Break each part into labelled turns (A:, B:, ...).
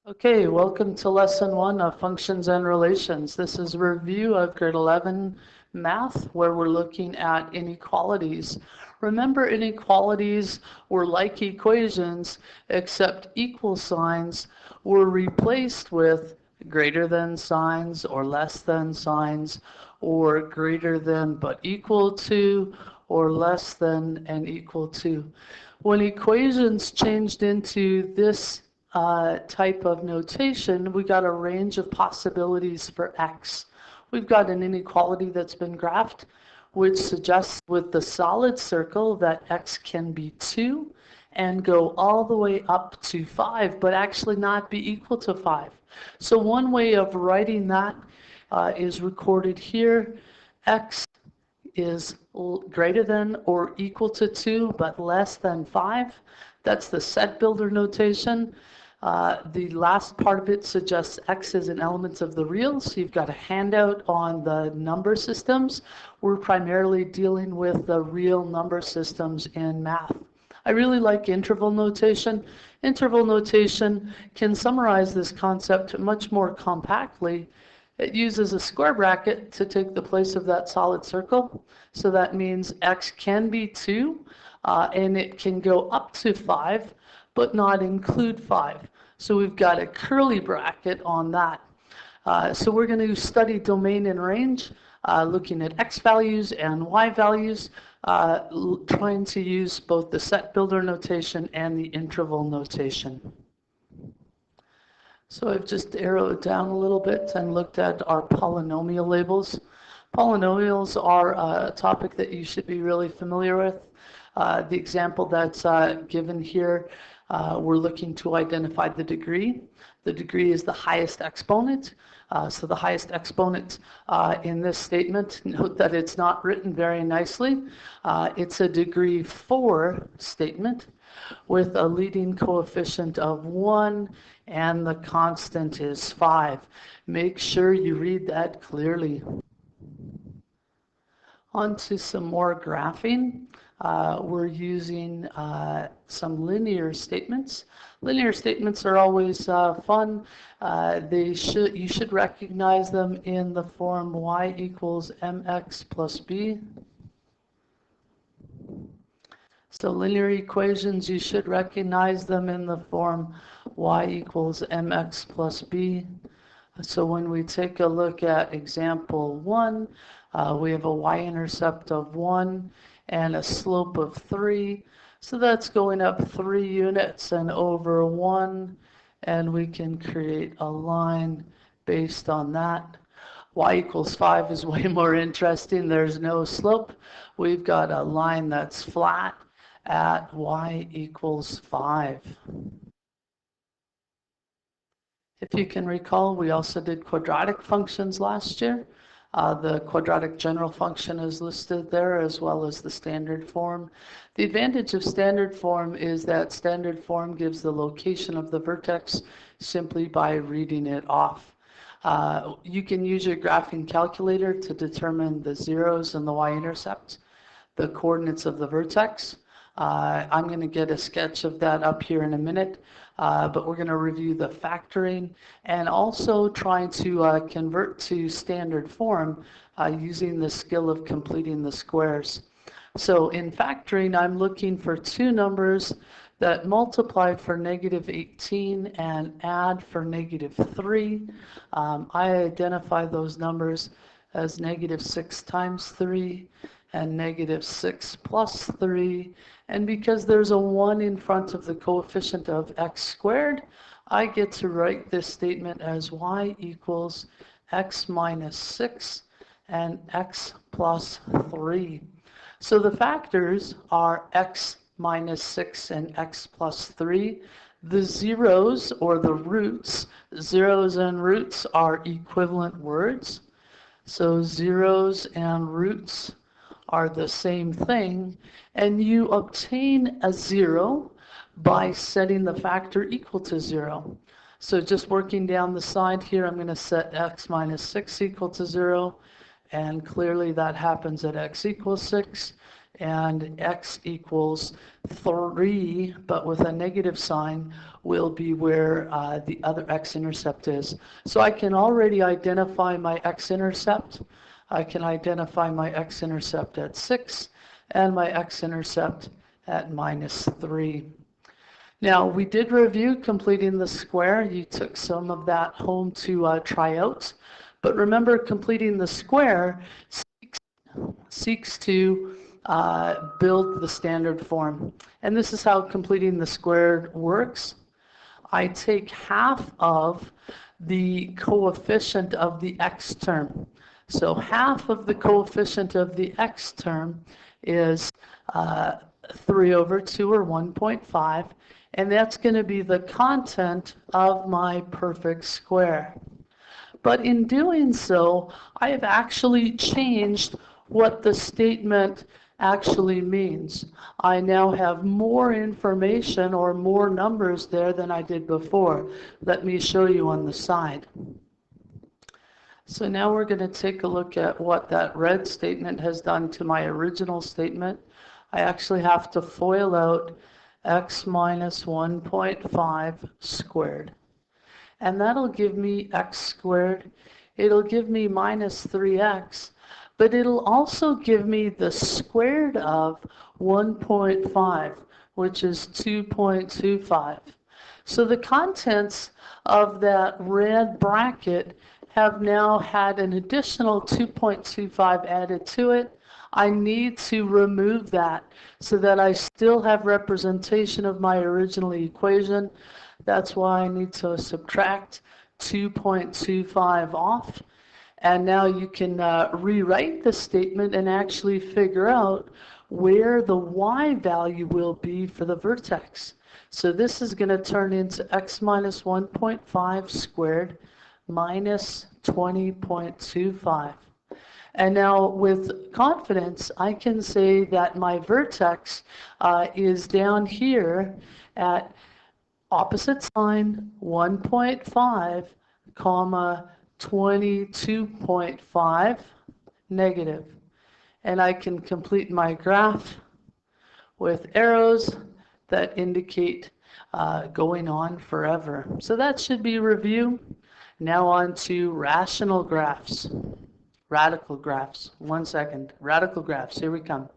A: Okay, welcome to lesson 1 of functions and relations. This is a review of grade 11 math where we're looking at inequalities. Remember, inequalities were like equations except equal signs were replaced with greater than signs or less than signs or greater than but equal to or less than and equal to. When equations changed into this type of notation, we got a range of possibilities for x. We've got an inequality that's been graphed, which suggests with the solid circle that x can be 2 and go all the way up to 5, but actually not be equal to 5. So one way of writing that is recorded here. X is greater than or equal to 2, but less than 5. That's the set builder notation. The last part of it suggests x is an element of the real, so you've got a handout on the number systems. We're primarily dealing with the real number systems in math. I really like interval notation. Interval notation can summarize this concept much more compactly. It uses a square bracket to take the place of that solid circle. So that means x can be 2, and it can go up to 5, but not include 5. So we've got a curly bracket on that. So we're going to study domain and range, looking at x values and y values, trying to use both the set builder notation and the interval notation. So I've just arrowed down a little bit and looked at our polynomial labels. Polynomials are a topic that you should be really familiar with. The example that's given here, we're looking to identify the degree. The degree is the highest exponent. So the highest exponent in this statement, note that it's not written very nicely. It's a degree 4 statement with a leading coefficient of 1 and the constant is 5. Make sure you read that clearly. On to some more graphing. We're using some linear statements. Linear statements are always fun. You should recognize them in the form y equals mx plus b. So linear equations, you should recognize them in the form y equals mx plus b. So when we take a look at example 1, we have a y-intercept of 1 and a slope of 3. So that's going up 3 units and over 1, and we can create a line based on that. Y equals 5 is way more interesting. There's no slope. We've got a line that's flat at y equals 5. If you can recall, we also did quadratic functions last year. The quadratic general function is listed there as well as the standard form. The advantage of standard form is that standard form gives the location of the vertex simply by reading it off. You can use your graphing calculator to determine the zeros and the y-intercept, the coordinates of the vertex. I'm going to get a sketch of that up here in a minute, but we're going to review the factoring and also trying to convert to standard form using the skill of completing the squares. So in factoring, I'm looking for two numbers that multiply for negative 18 and add for negative 3. I identify those numbers as negative 6 times 3 and negative 6 plus 3. And because there's a 1 in front of the coefficient of x squared, I get to write this statement as y equals x minus 6 and x plus 3. So the factors are x minus 6 and x plus 3. The zeros, or the roots, zeros and roots are equivalent words. So zeros and roots are the same thing, and you obtain a 0 by setting the factor equal to 0. So just working down the side here, I'm going to set x minus 6 equal to 0, and clearly that happens at x equals 6. and x equals 3, but with a negative sign, will be where the other x-intercept is. So I can already identify my x-intercept. I can identify my x-intercept at 6 and my x-intercept at -3. Now, we did review completing the square. You took some of that home to try out. But remember, completing the square seeks to build the standard form. And this is how completing the squared works. I take half of the coefficient of the x term. So half of the coefficient of the x term is 3 over 2, or 1.5, and that's going to be the content of my perfect square. But in doing so, I have actually changed what the statement actually means. I now have more information or more numbers there than I did before. Let me show you on the side. So now we're going to take a look at what that red statement has done to my original statement. I actually have to FOIL out x minus 1.5 squared. And that'll give me x squared. It'll give me minus 3x, but it'll also give me the squared of 1.5, which is 2.25. So the contents of that red bracket have now had an additional 2.25 added to it. I need to remove that so that I still have representation of my original equation. That's why I need to subtract 2.25 off. And now you can rewrite the statement and actually figure out where the y value will be for the vertex. So this is going to turn into x minus 1.5 squared minus 20.25. And now with confidence, I can say that my vertex is down here at opposite sign 1.5, comma 22.5 negative. And I can complete my graph with arrows that indicate going on forever. So that should be review. Now on to rational graphs. Radical graphs. 1 second. Radical graphs. Here we come.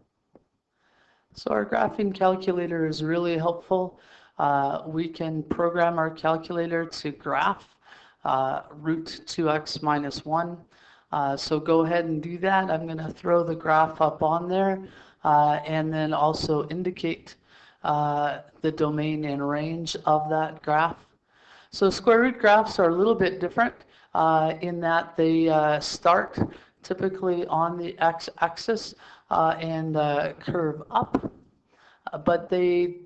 A: So our graphing calculator is really helpful. We can program our calculator to graph root 2x minus 1. So go ahead and do that. I'm going to throw the graph up on there and then also indicate the domain and range of that graph. So square root graphs are a little bit different in that they start typically on the x-axis and curve up, but they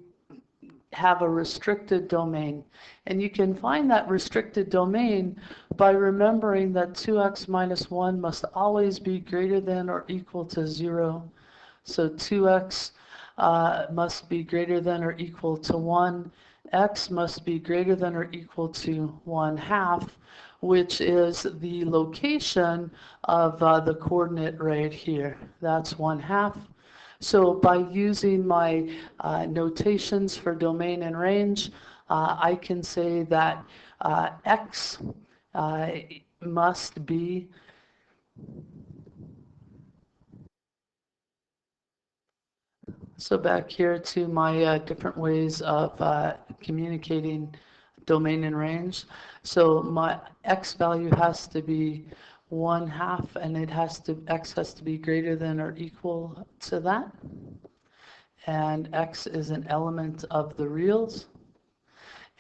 A: have a restricted domain. And you can find that restricted domain by remembering that 2x minus 1 must always be greater than or equal to 0. So 2x must be greater than or equal to 1. X must be greater than or equal to 1/2, which is the location of the coordinate right here. That's 1/2. So by using my notations for domain and range, I can say that x must be so back here to my different ways of communicating domain and range. So my x value has to be 1/2, and x has to be greater than or equal to that. And x is an element of the reals.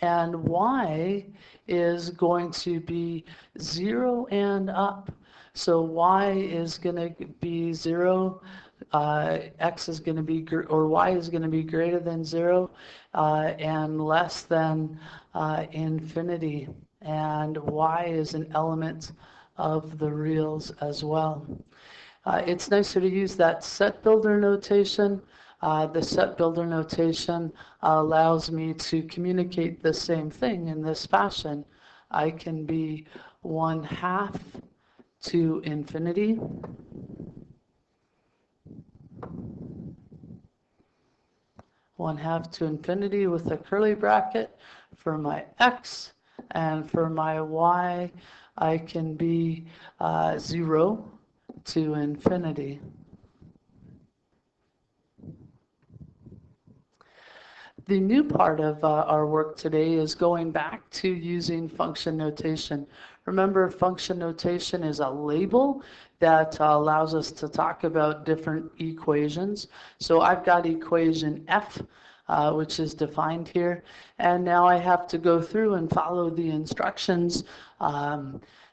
A: And y is going to be 0 and up. So y is going to be 0. X is going to be, or y is going to be greater than 0 and less than infinity. And y is an element of the reals as well. It's nicer to use that set builder notation. The set builder notation allows me to communicate the same thing in this fashion. I can be 1/2 to infinity. 1/2 to infinity with a curly bracket for my x, and for my y, I can be 0 to infinity. The new part of our work today is going back to using function notation. Remember, function notation is a label that allows us to talk about different equations. So I've got equation f, which is defined here, and now I have to go through and follow the instructions.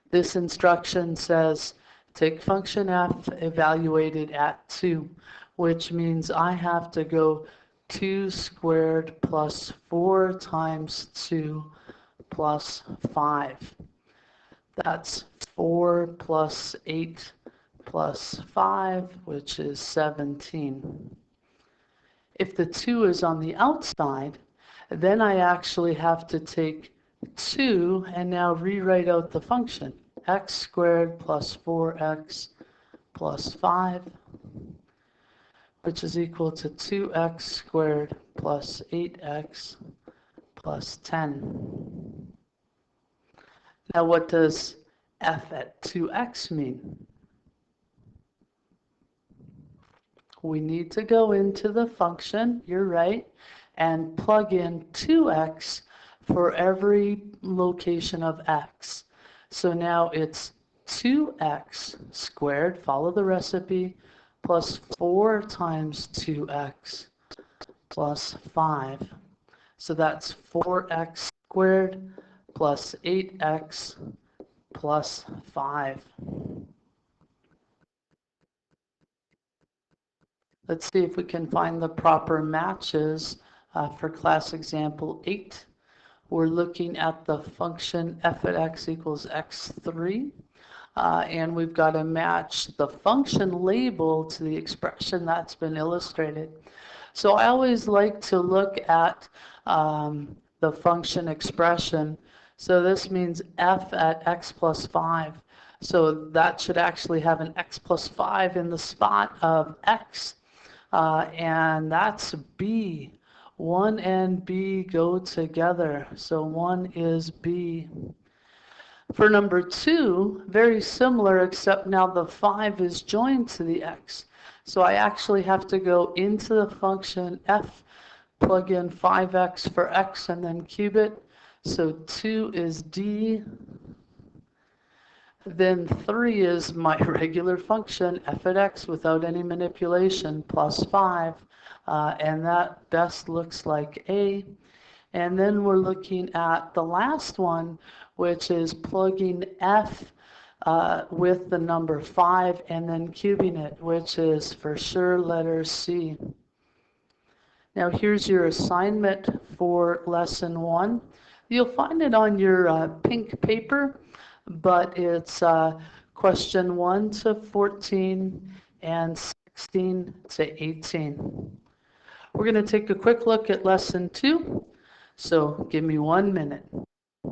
A: This instruction says take function f evaluated at 2, which means I have to go 2 squared plus 4 times 2 plus 5. That's 4 plus 8 plus 5, which is 17. If the 2 is on the outside, then I actually have to take 2 and now rewrite out the function. X squared plus 4x plus 5, which is equal to 2x squared plus 8x plus 10. Now what does f at 2x mean? We need to go into the function, you're right, and plug in 2x for every location of x. So now it's 2x squared, follow the recipe, plus 4 times 2x plus 5. So that's 4x squared plus 8x plus 5. Let's see if we can find the proper matches for class example 8. We're looking at the function f at x equals x3. And we've got to match the function label to the expression that's been illustrated. So I always like to look at the function expression. So this means f at x plus 5. So that should actually have an x plus 5 in the spot of x. And that's b. 1 and b go together. So 1 is b. For number 2, very similar, except now the 5 is joined to the x. So I actually have to go into the function f, plug in 5x for x, and then cube it. So 2 is d. Then 3 is my regular function, f at x without any manipulation, plus 5. And that best looks like a. And then we're looking at the last one, which is plugging f with the number 5 and then cubing it, which is for sure letter C. Now here's your assignment for lesson 1. You'll find it on your pink paper, but it's question 1 to 14 and 16 to 18. We're going to take a quick look at lesson 2. So give me 1 minute.